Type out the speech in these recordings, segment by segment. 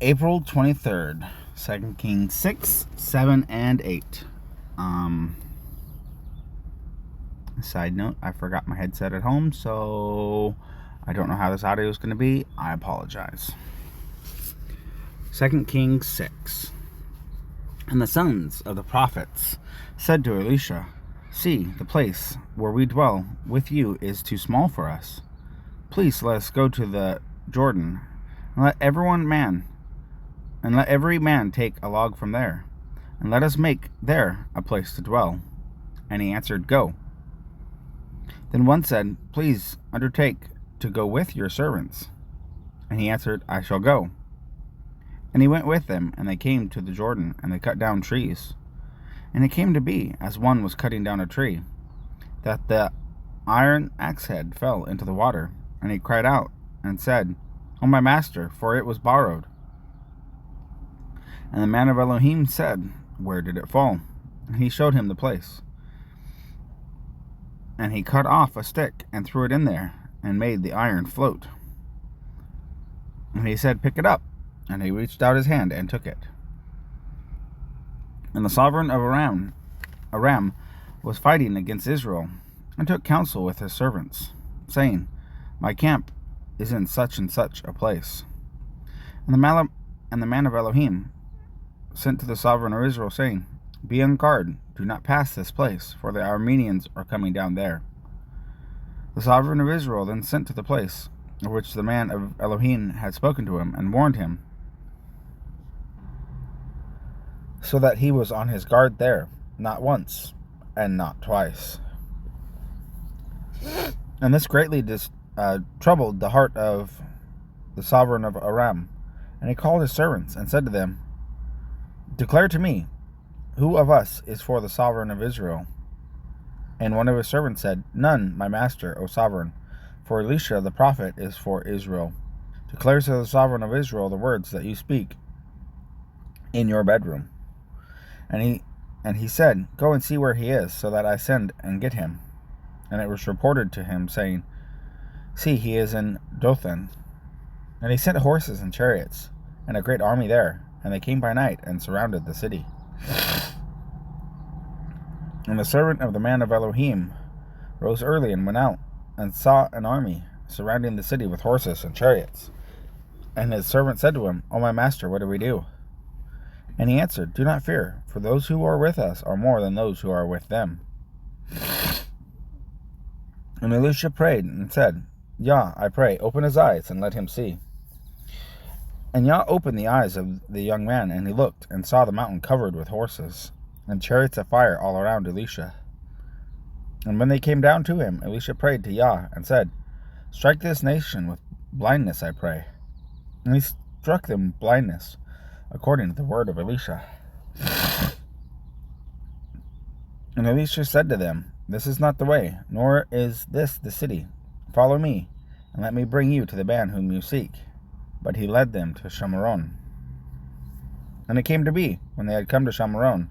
April 23rd, 2 Kings 6, 7, and 8. Side note, I forgot my headset at home, so I don't know how this audio is going to be. I apologize. 2 Kings 6. And the sons of the prophets said to Elisha, "See, the place where we dwell with you is too small for us. Please let us go to the Jordan, and let every man take a log from there, and let us make there a place to dwell." And he answered, "Go." Then one said, "Please undertake to go with your servants." And he answered, "I shall go." And he went with them, and they came to the Jordan, and they cut down trees. And it came to be, as one was cutting down a tree, that the iron axe head fell into the water, and he cried out and said, "O my master, for it was borrowed." And the man of Elohim said, "Where did it fall?" And he showed him the place. And he cut off a stick and threw it in there, and made the iron float. And he said, "Pick it up." And he reached out his hand and took it. And the sovereign of Aram was fighting against Israel, and took counsel with his servants, saying, "My camp is in such and such a place." And the man of Elohim sent to the sovereign of Israel, saying, "Be on guard, do not pass this place, for the Arameans are coming down there." The sovereign of Israel then sent to the place of which the man of Elohim had spoken to him, and warned him, so that he was on his guard there, not once and not twice. And this greatly troubled the heart of the sovereign of Aram. And he called his servants and said to them, "Declare to me, who of us is for the sovereign of Israel?" And one of his servants said, "None, my master, O sovereign, for Elisha the prophet is for Israel. Declare to the sovereign of Israel the words that you speak in your bedroom." And he said, "Go and see where he is, so that I send and get him." And it was reported to him, saying, "See, he is in Dothan." And he sent horses and chariots, and a great army there, and they came by night and surrounded the city. And the servant of the man of Elohim rose early and went out, and saw an army surrounding the city with horses and chariots. And his servant said to him, "O my master, what do we do?" And he answered, "Do not fear, for those who are with us are more than those who are with them." And Elisha prayed and said, "Yah, I pray, open his eyes and let him see." And Yah opened the eyes of the young man, and he looked, and saw the mountain covered with horses, and chariots of fire all around Elisha. And when they came down to him, Elisha prayed to Yah, and said, "Strike this nation with blindness, I pray." And he struck them with blindness, according to the word of Elisha. And Elisha said to them, "This is not the way, nor is this the city. Follow me, and let me bring you to the man whom you seek." But he led them to Shamaron. And it came to be, when they had come to Shamaron,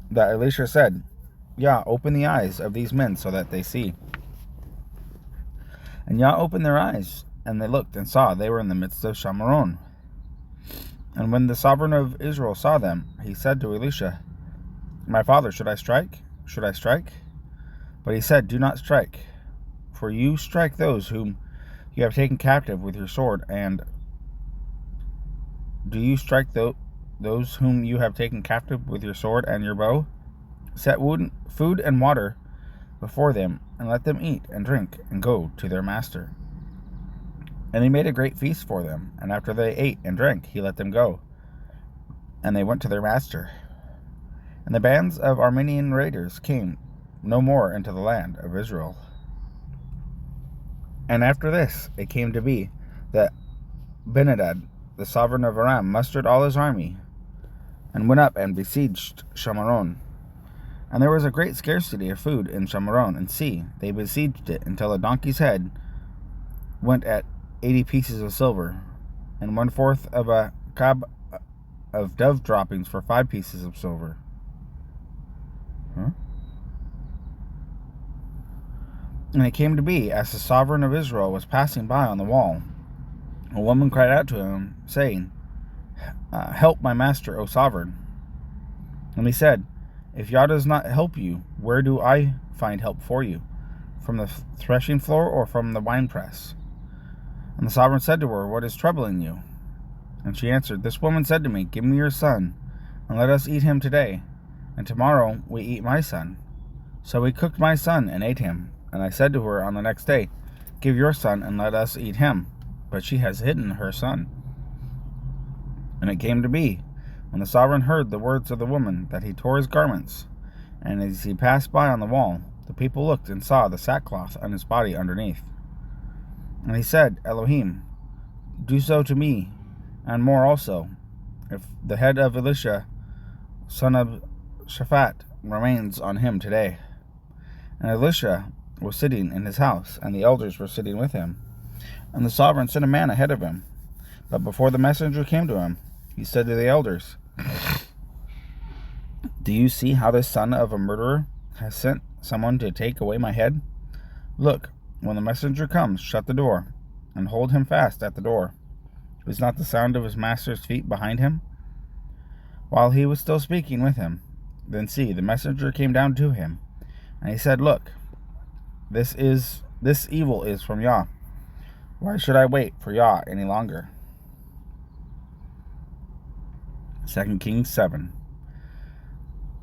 that Elisha said, "Yah, open the eyes of these men so that they see." And Yah opened their eyes, and they looked and saw they were in the midst of Shamaron. And when the sovereign of Israel saw them, he said to Elisha, "My father, should I strike? Should I strike?" But he said, "Do not strike, for you strike those whom you have taken captive with your sword, and do you strike those whom you have taken captive with your sword and your bow? Set food and water before them, and let them eat and drink, and go to their master." And he made a great feast for them, and after they ate and drank, he let them go. And they went to their master. And the bands of Aramean raiders came no more into the land of Israel. And after this it came to be that Benhadad, the sovereign of Aram, mustered all his army, and went up and besieged Shamaron. And there was a great scarcity of food in Shamaron, and see, they besieged it until a donkey's head went at 80 pieces of silver, and 1/4 of a cab of dove droppings for 5 pieces of silver. And it came to be, as the sovereign of Israel was passing by on the wall, a woman cried out to him, saying, Help my master, O sovereign. And he said, If Yah does not help you, where do I find help for you? From the threshing floor or from the winepress? And the sovereign said to her, What is troubling you? And she answered, This woman said to me, Give me your son, and let us eat him today, and tomorrow we eat my son. So we cooked my son and ate him. And I said to her on the next day, Give your son, and let us eat him. But she has hidden her son. And it came to be, when the sovereign heard the words of the woman, that he tore his garments. And as he passed by on the wall, the people looked and saw the sackcloth on his body underneath. And he said, Elohim, do so to me, and more also, if the head of Elisha, son of Shaphat, remains on him today. And Elisha was sitting in his house, and the elders were sitting with him. And the sovereign sent a man ahead of him. But before the messenger came to him, he said to the elders, Do you see how this son of a murderer has sent someone to take away my head? Look, when the messenger comes, shut the door, and hold him fast at the door. Is not the sound of his master's feet behind him? While he was still speaking with him, then see, the messenger came down to him, and he said, Look, this evil is from Yah. Why should I wait for Yah any longer? 2 Kings 7.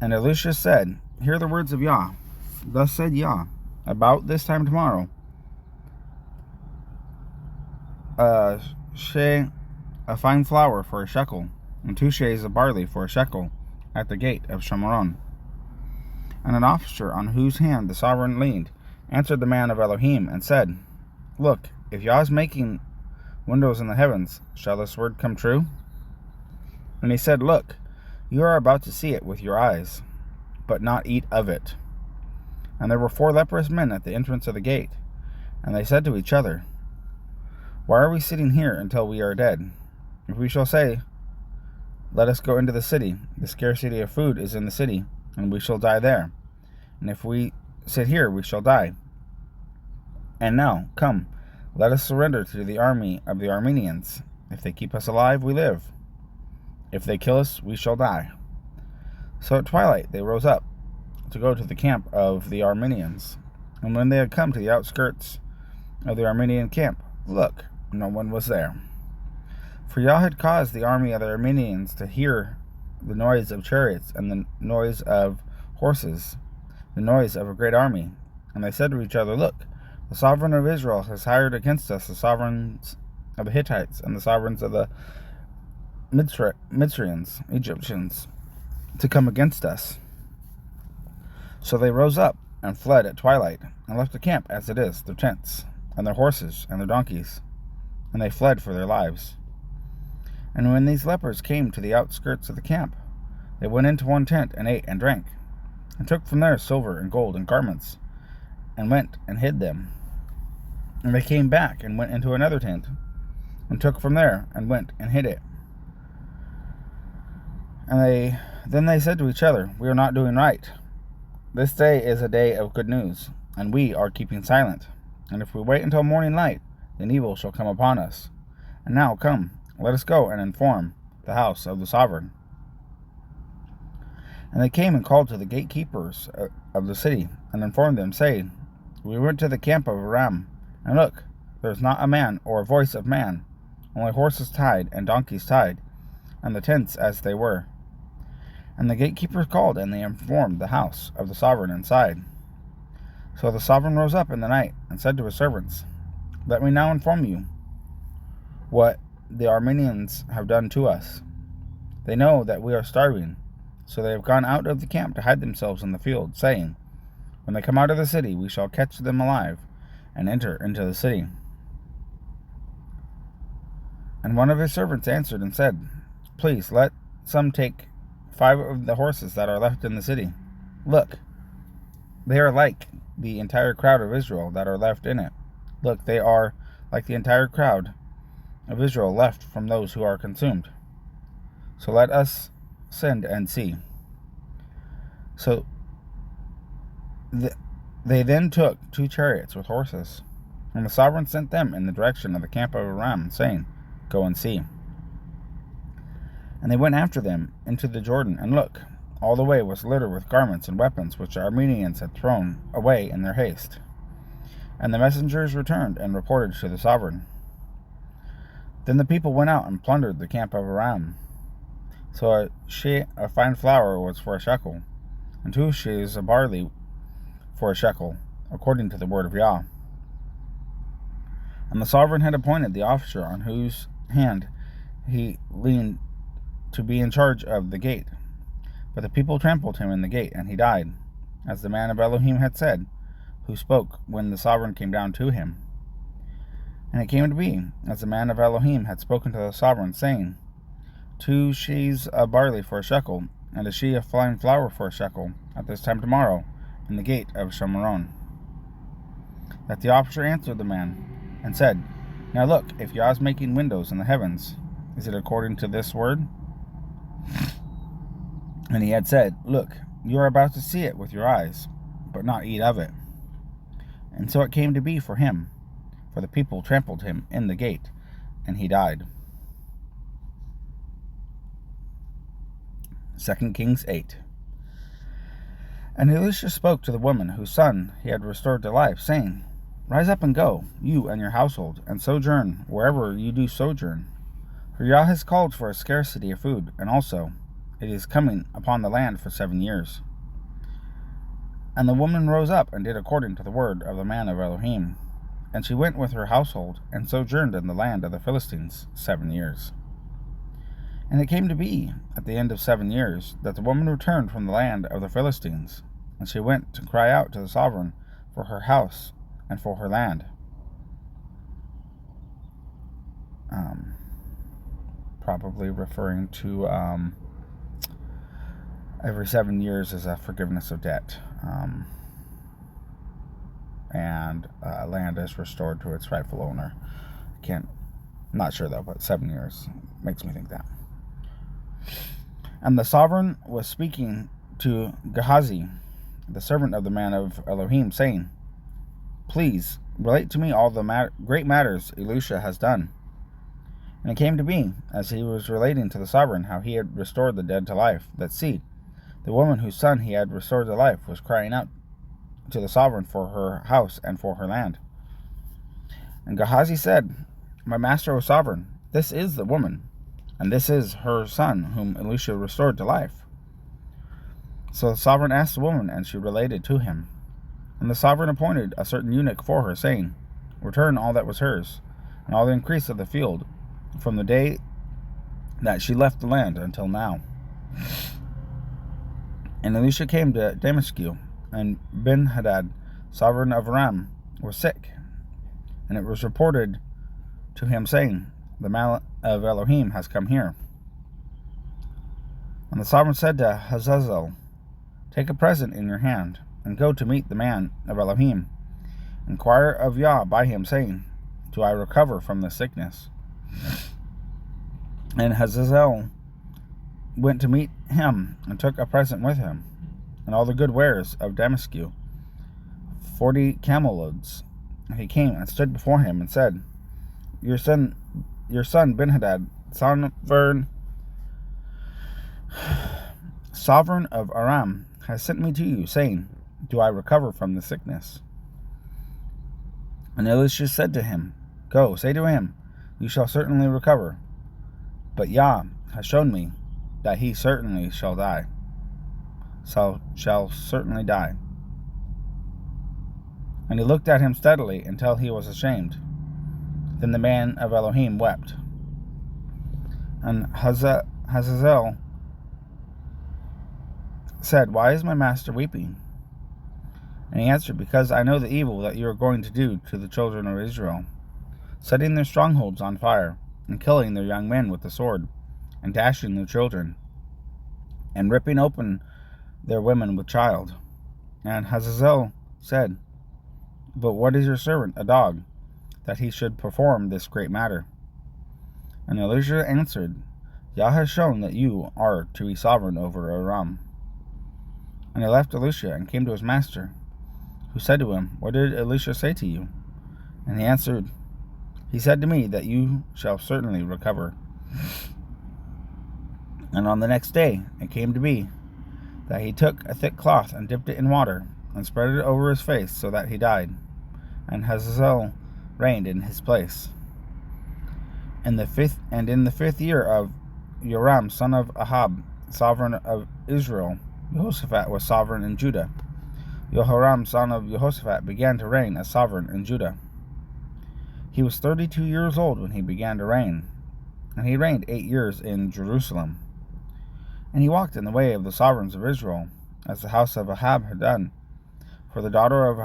And Elisha said, Hear the words of Yah. Thus said Yah, about this time tomorrow, a fine flour for a shekel, and 2 shekels of barley for a shekel, at the gate of Shamaron. And an officer on whose hand the sovereign leaned answered the man of Elohim, and said, Look, if Yah is making windows in the heavens, shall this word come true? And he said, Look, you are about to see it with your eyes, but not eat of it. And there were 4 leprous men at the entrance of the gate, and they said to each other, Why are we sitting here until we are dead? If we shall say, Let us go into the city, the scarcity of food is in the city, and we shall die there. And if we sit here, we shall die. And now, come, let us surrender to the army of the Armenians. If they keep us alive, we live. If they kill us, we shall die. So at twilight they rose up to go to the camp of the Armenians. And when they had come to the outskirts of the Armenian camp, look, no one was there. For Yah had caused the army of the Armenians to hear the noise of chariots and the noise of horses, the noise of a great army. And they said to each other, Look, the sovereign of Israel has hired against us the sovereigns of the Hittites and the sovereigns of the Mitzrayans, Egyptians, to come against us. So they rose up and fled at twilight, and left the camp as it is, their tents, and their horses, and their donkeys, and they fled for their lives. And when these lepers came to the outskirts of the camp, they went into one tent, and ate and drank, and took from there silver and gold and garments, and went and hid them. And they came back, and went into another tent, and took from there, and went and hid it. And then they said to each other, We are not doing right. This day is a day of good news, and we are keeping silent. And if we wait until morning light, then evil shall come upon us. And now come, let us go and inform the house of the sovereign. And they came and called to the gatekeepers of the city, and informed them, saying, We went to the camp of Aram, and look, there is not a man or a voice of man, only horses tied and donkeys tied, and the tents as they were. And the gatekeepers called, and they informed the house of the sovereign inside. So the sovereign rose up in the night, and said to his servants, Let me now inform you what the Armenians have done to us. They know that we are starving, so they have gone out of the camp to hide themselves in the field, saying, When they come out of the city, we shall catch them alive, and enter into the city. And one of his servants answered and said, Please, let some take 5 of the horses that are left in the city. Look, they are like the entire crowd of Israel that are left in it. Look, they are like the entire crowd of Israel left from those who are consumed. So let us send and see. So they then took 2 chariots with horses, and the sovereign sent them in the direction of the camp of Aram, saying, Go and see. And they went after them into the Jordan, and look, all the way was littered with garments and weapons which the Arameans had thrown away in their haste. And the messengers returned and reported to the sovereign. Then the people went out and plundered the camp of Aram. So a sheah of fine flour was for a shekel, and 2 sheaves of barley for a shekel, according to the word of Yah. And the sovereign had appointed the officer on whose hand he leaned to be in charge of the gate. But the people trampled him in the gate, and he died, as the man of Elohim had said, who spoke when the sovereign came down to him. And it came to be, as the man of Elohim had spoken to the sovereign, saying, 2 sheaves of barley for a shekel, and a sheah of fine flour for a shekel, at this time tomorrow, in the gate of Shomron. That the officer answered the man, and said, Now look, if Yah is making windows in the heavens, is it according to this word? And he had said, Look, you are about to see it with your eyes, but not eat of it. And so it came to be for him, for the people trampled him in the gate, and he died. 2 Kings 8. And Elisha spoke to the woman whose son he had restored to life, saying, Rise up and go, you and your household, and sojourn wherever you do sojourn. For Yah has called for a scarcity of food, and also it is coming upon the land for 7 years. And the woman rose up and did according to the word of the man of Elohim. And she went with her household, and sojourned in the land of the Philistines 7 years. And it came to be, at the end of 7 years, that the woman returned from the land of the Philistines, and she went to cry out to the sovereign for her house and for her land. Probably referring to every 7 years is a forgiveness of debt, and land is restored to its rightful owner. Not sure though, but 7 years makes me think that. And the sovereign was speaking to Gehazi, the servant of the man of Elohim, saying, Please relate to me all the great matters Elisha has done. And it came to be, as he was relating to the sovereign how he had restored the dead to life, that see, the woman whose son he had restored to life was crying out to the sovereign for her house and for her land. And Gehazi said, My master, O sovereign, this is the woman, and this is her son whom Elisha restored to life. So the sovereign asked the woman, and she related to him. And the sovereign appointed a certain eunuch for her, saying, Return all that was hers, and all the increase of the field, from the day that she left the land until now. And Elisha came to Damascus, and Ben-Hadad, sovereign of Aram, was sick. And it was reported to him, saying, The man of Elohim has come here. And the sovereign said to Hazazel, Take a present in your hand, and go to meet the man of Elohim. Inquire of Yah by him, saying, Do I recover from this sickness? And Hazazel went to meet him, and took a present with him, and all the good wares of Damascus, 40 camel loads. And he came and stood before him, and said, Your son Ben-Hadad, sovereign of Aram, has sent me to you, saying, Do I recover from the sickness? And Elisha said to him, Go, say to him, You shall certainly recover. But Yah has shown me that he certainly shall die. Shall certainly die. And he looked at him steadily until he was ashamed. Then the man of Elohim wept. And Hazazel said, Why is my master weeping? And he answered, Because I know the evil that you are going to do to the children of Israel, setting their strongholds on fire, and killing their young men with the sword, and dashing their children, and ripping open their women with child. And Hazazel said, But what is your servant, a dog, that he should perform this great matter? And Elisha answered, Yah has shown that you are to be sovereign over Aram. And he left Elisha and came to his master, who said to him, What did Elisha say to you? And he answered, He said to me that you shall certainly recover. And on the next day it came to be that he took a thick cloth and dipped it in water and spread it over his face, so that he died. And Hazael reigned in his place. In the fifth year of Joram son of Ahab, sovereign of Israel, Jehoshaphat was sovereign in Judah. Jehoram son of Jehoshaphat began to reign as sovereign in Judah. He was 32 years old when he began to reign, and he reigned 8 years in Jerusalem. And he walked in the way of the sovereigns of Israel, as the house of Ahab had done. For the daughter of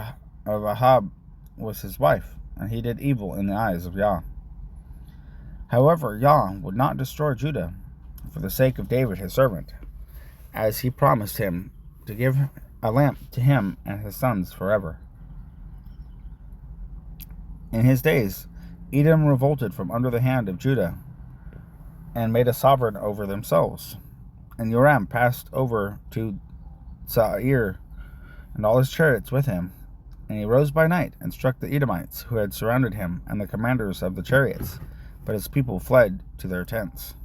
Ahab was his wife, and he did evil in the eyes of Yah. However, Yah would not destroy Judah for the sake of David his servant, as he promised him to give a lamp to him and his sons forever. In his days, Edom revolted from under the hand of Judah, and made a sovereign over themselves. And Joram passed over to Zair, and all his chariots with him. And he rose by night, and struck the Edomites who had surrounded him, and the commanders of the chariots. But his people fled to their tents.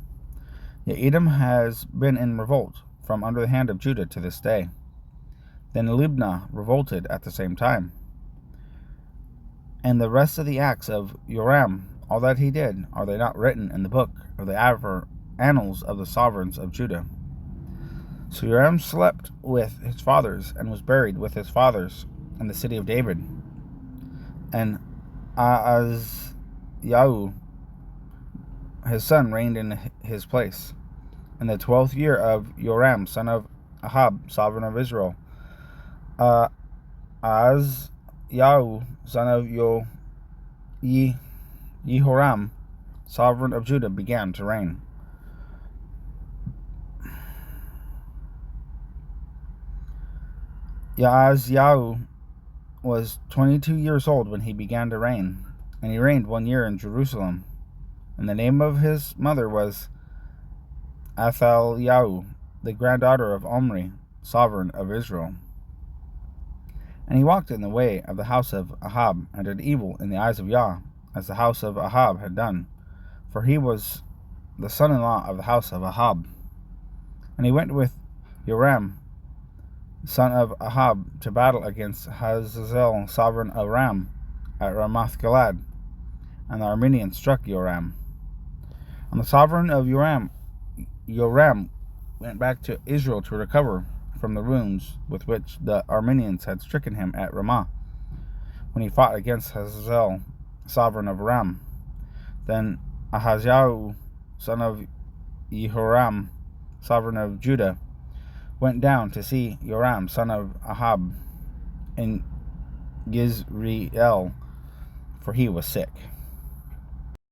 Yet Edom has been in revolt from under the hand of Judah to this day. Then Libnah revolted at the same time. And the rest of the acts of Joram, all that he did, are they not written in the book of the annals of the sovereigns of Judah? So Joram slept with his fathers, and was buried with his fathers in the city of David. And Ahaziah, his son, reigned in his place. In the 12th year of Joram, son of Ahab, sovereign of Israel, Ahaziah, son of Jehoram, sovereign of Judah, began to reign. Ahaziah was 22 years old when he began to reign, and he reigned 1 year in Jerusalem. And the name of his mother was Athaliah, the granddaughter of Omri, sovereign of Israel. And he walked in the way of the house of Ahab, and did evil in the eyes of Yah, as the house of Ahab had done, for he was the son-in-law of the house of Ahab. And he went with Joram, son of Ahab, to battle against Hazael, sovereign of Aram, at Ramoth-Gilead. And the Arameans struck Joram. And the sovereign of Joram went back to Israel to recover from the wounds with which the Arameans had stricken him at Ramah, when he fought against Hazael, sovereign of Aram. Then Ahaziah, son of Jehoram, sovereign of Judah, went down to see Joram, son of Ahab, in Jezreel, for he was sick.